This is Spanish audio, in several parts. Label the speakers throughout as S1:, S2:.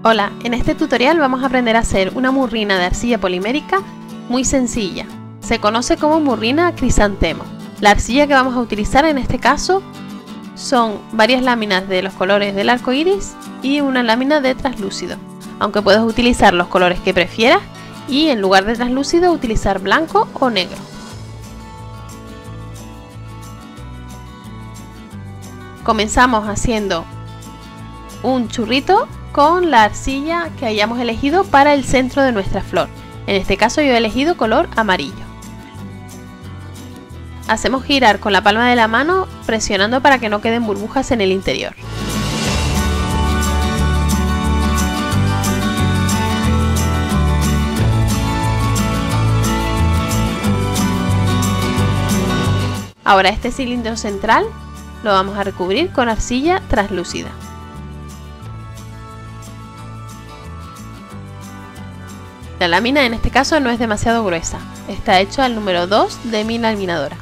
S1: Hola, en este tutorial vamos a aprender a hacer una murrina de arcilla polimérica muy sencilla. Se conoce como murrina crisantemo. La arcilla que vamos a utilizar en este caso son varias láminas de los colores del arco iris y una lámina de translúcido, aunque puedes utilizar los colores que prefieras y en lugar de translúcido utilizar blanco o negro. Comenzamos haciendo un churrito con la arcilla que hayamos elegido para el centro de nuestra flor. En este caso yo he elegido color amarillo. Hacemos girar con la palma de la mano presionando para que no queden burbujas en el interior. Ahora este cilindro central lo vamos a recubrir con arcilla translúcida. La lámina en este caso no es demasiado gruesa, está hecho al número 2 de mi laminadora.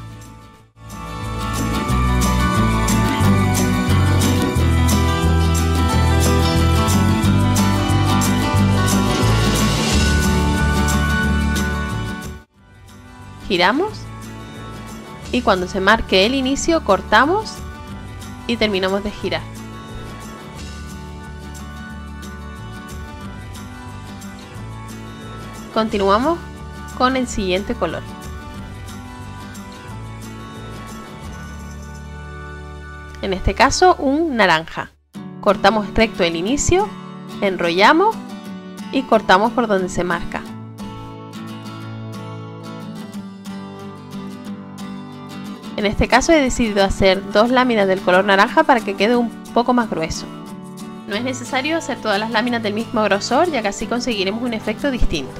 S1: Giramos y cuando se marque el inicio cortamos y terminamos de girar. Continuamos con el siguiente color. En este caso un naranja. Cortamos recto el inicio, enrollamos y cortamos por donde se marca. En este caso he decidido hacer dos láminas del color naranja para que quede un poco más grueso. No es necesario hacer todas las láminas del mismo grosor, ya que así conseguiremos un efecto distinto.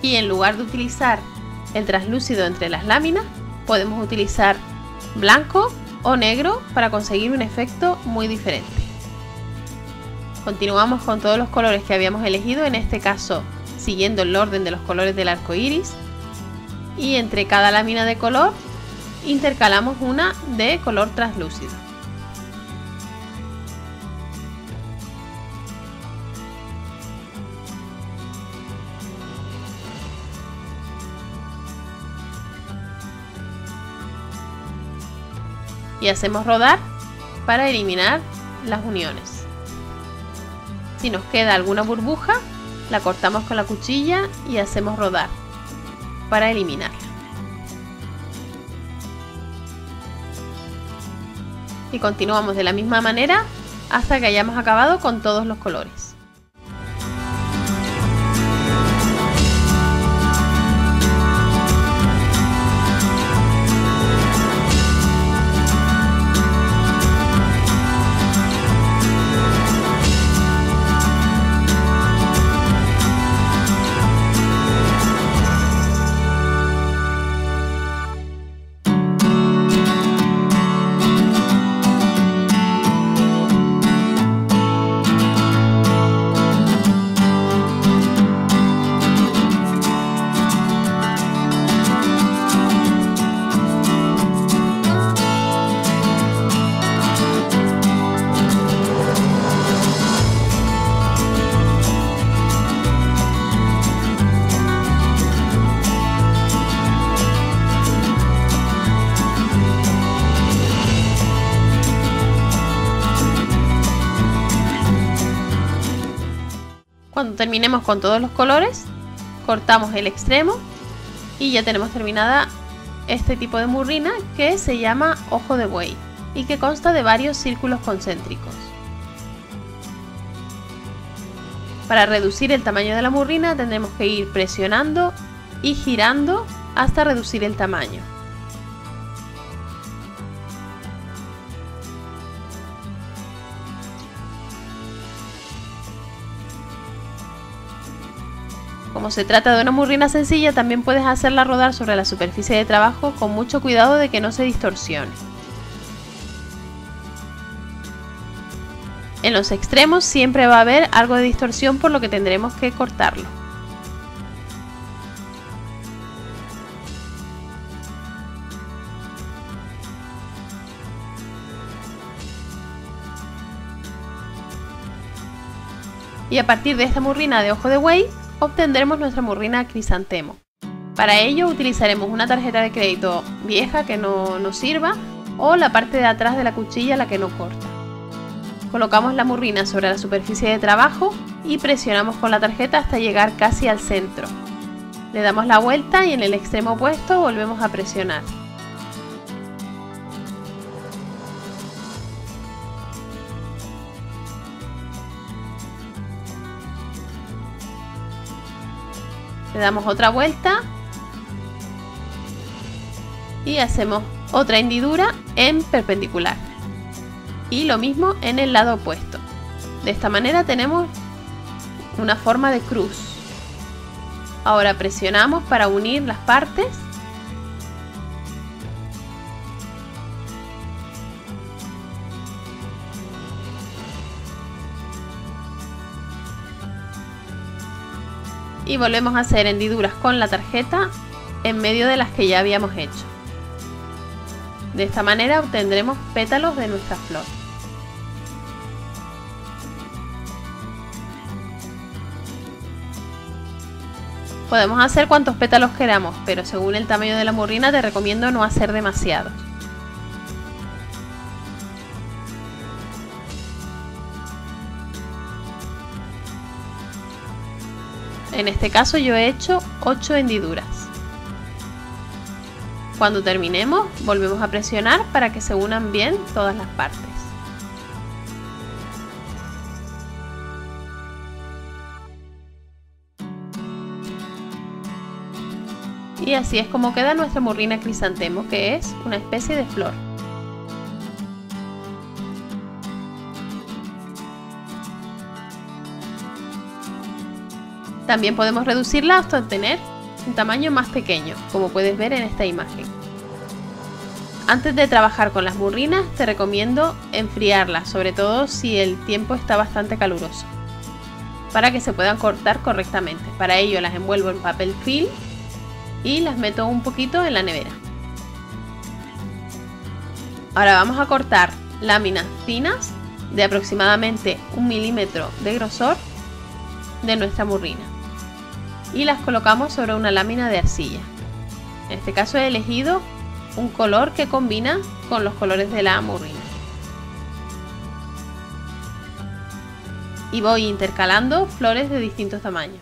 S1: Y en lugar de utilizar el translúcido entre las láminas, podemos utilizar blanco o negro para conseguir un efecto muy diferente. Continuamos con todos los colores que habíamos elegido, en este caso siguiendo el orden de los colores del arco iris. Y entre cada lámina de color intercalamos una de color translúcido. Y hacemos rodar para eliminar las uniones. Si nos queda alguna burbuja, la cortamos con la cuchilla y hacemos rodar para eliminarla. Y continuamos de la misma manera hasta que hayamos acabado con todos los colores. Cuando terminemos con todos los colores, cortamos el extremo y ya tenemos terminada este tipo de murrina que se llama ojo de buey y que consta de varios círculos concéntricos. Para reducir el tamaño de la murrina tendremos que ir presionando y girando hasta reducir el tamaño. Como se trata de una murrina sencilla, también puedes hacerla rodar sobre la superficie de trabajo con mucho cuidado de que no se distorsione. En los extremos siempre va a haber algo de distorsión, por lo que tendremos que cortarlo. Y a partir de esta murrina de ojo de buey obtendremos nuestra murrina crisantemo. Para ello utilizaremos una tarjeta de crédito vieja que no nos sirva o la parte de atrás de la cuchilla la que no corta. Colocamos la murrina sobre la superficie de trabajo y presionamos con la tarjeta hasta llegar casi al centro. Le damos la vuelta y en el extremo opuesto volvemos a presionar. Le damos otra vuelta y hacemos otra hendidura en perpendicular y lo mismo en el lado opuesto. De esta manera tenemos una forma de cruz. Ahora presionamos para unir las partes y volvemos a hacer hendiduras con la tarjeta en medio de las que ya habíamos hecho. De esta manera obtendremos pétalos de nuestra flor. Podemos hacer cuantos pétalos queramos, pero según el tamaño de la murrina te recomiendo no hacer demasiados. En este caso yo he hecho 8 hendiduras. Cuando terminemos, volvemos a presionar para que se unan bien todas las partes. Y así es como queda nuestra murrina crisantemo, que es una especie de flor. También podemos reducirla hasta obtener un tamaño más pequeño, como puedes ver en esta imagen. Antes de trabajar con las murrinas te recomiendo enfriarlas, sobre todo si el tiempo está bastante caluroso, para que se puedan cortar correctamente. Para ello las envuelvo en papel film y las meto un poquito en la nevera. Ahora vamos a cortar láminas finas de aproximadamente 1 milímetro de grosor de nuestra murrina y las colocamos sobre una lámina de arcilla. En este caso he elegido un color que combina con los colores de la murrina y voy intercalando flores de distintos tamaños.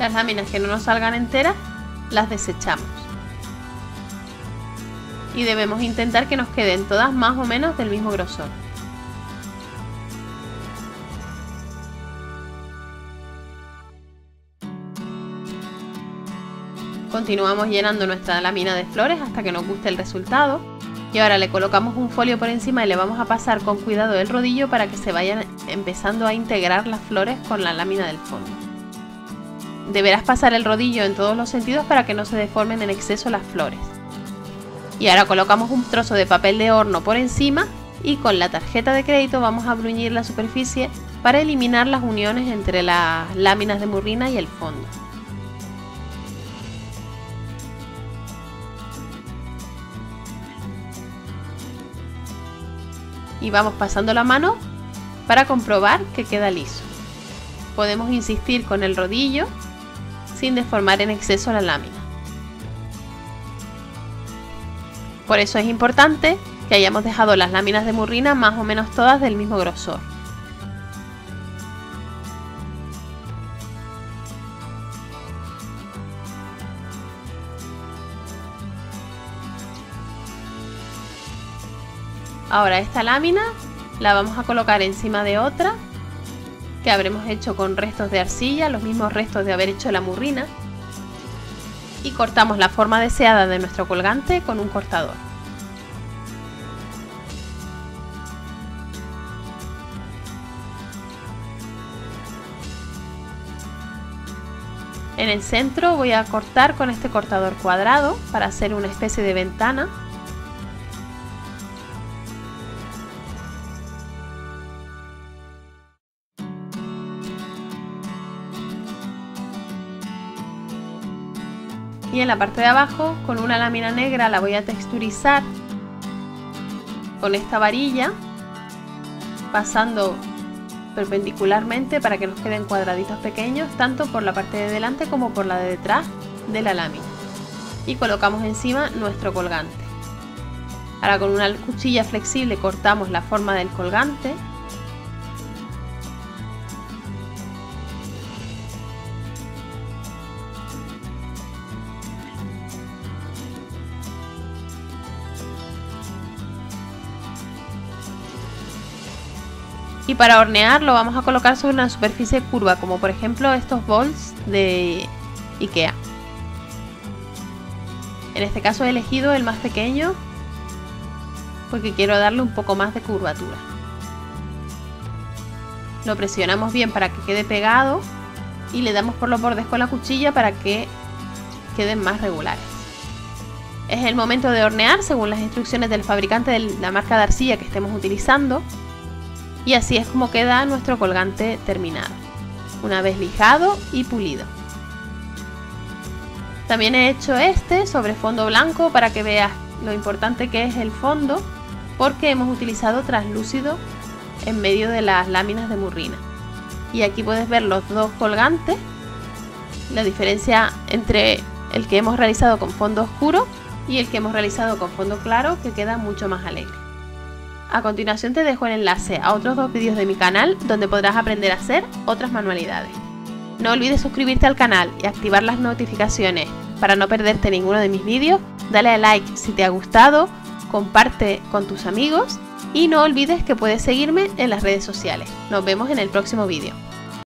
S1: Las láminas que no nos salgan enteras las desechamos y debemos intentar que nos queden todas más o menos del mismo grosor. Continuamos llenando nuestra lámina de flores hasta que nos guste el resultado y ahora le colocamos un folio por encima y le vamos a pasar con cuidado el rodillo para que se vayan empezando a integrar las flores con la lámina del fondo. Deberás pasar el rodillo en todos los sentidos para que no se deformen en exceso las flores. Y ahora colocamos un trozo de papel de horno por encima y con la tarjeta de crédito vamos a bruñir la superficie para eliminar las uniones entre las láminas de murrina y el fondo. Y vamos pasando la mano para comprobar que queda liso. Podemos insistir con el rodillo sin deformar en exceso la lámina. Por eso es importante que hayamos dejado las láminas de murrina más o menos todas del mismo grosor. Ahora esta lámina la vamos a colocar encima de otra que habremos hecho con restos de arcilla, los mismos restos de haber hecho la murrina, y cortamos la forma deseada de nuestro colgante con un cortador. En el centro voy a cortar con este cortador cuadrado para hacer una especie de ventana. Y en la parte de abajo, con una lámina negra, la voy a texturizar con esta varilla, pasando perpendicularmente para que nos queden cuadraditos pequeños, tanto por la parte de delante como por la de detrás de la lámina. Y colocamos encima nuestro colgante. Ahora con una cuchilla flexible cortamos la forma del colgante. Y para hornear lo vamos a colocar sobre una superficie curva, como por ejemplo estos bols de IKEA. En este caso he elegido el más pequeño porque quiero darle un poco más de curvatura. Lo presionamos bien para que quede pegado y le damos por los bordes con la cuchilla para que queden más regulares. Es el momento de hornear según las instrucciones del fabricante de la marca de arcilla que estemos utilizando. Y así es como queda nuestro colgante terminado, una vez lijado y pulido. También he hecho este sobre fondo blanco para que veas lo importante que es el fondo, porque hemos utilizado translúcido en medio de las láminas de murrina. Y aquí puedes ver los dos colgantes, la diferencia entre el que hemos realizado con fondo oscuro y el que hemos realizado con fondo claro, que queda mucho más alegre. A continuación te dejo el enlace a otros 2 vídeos de mi canal donde podrás aprender a hacer otras manualidades. No olvides suscribirte al canal y activar las notificaciones para no perderte ninguno de mis vídeos. Dale a like si te ha gustado, comparte con tus amigos y no olvides que puedes seguirme en las redes sociales. Nos vemos en el próximo vídeo.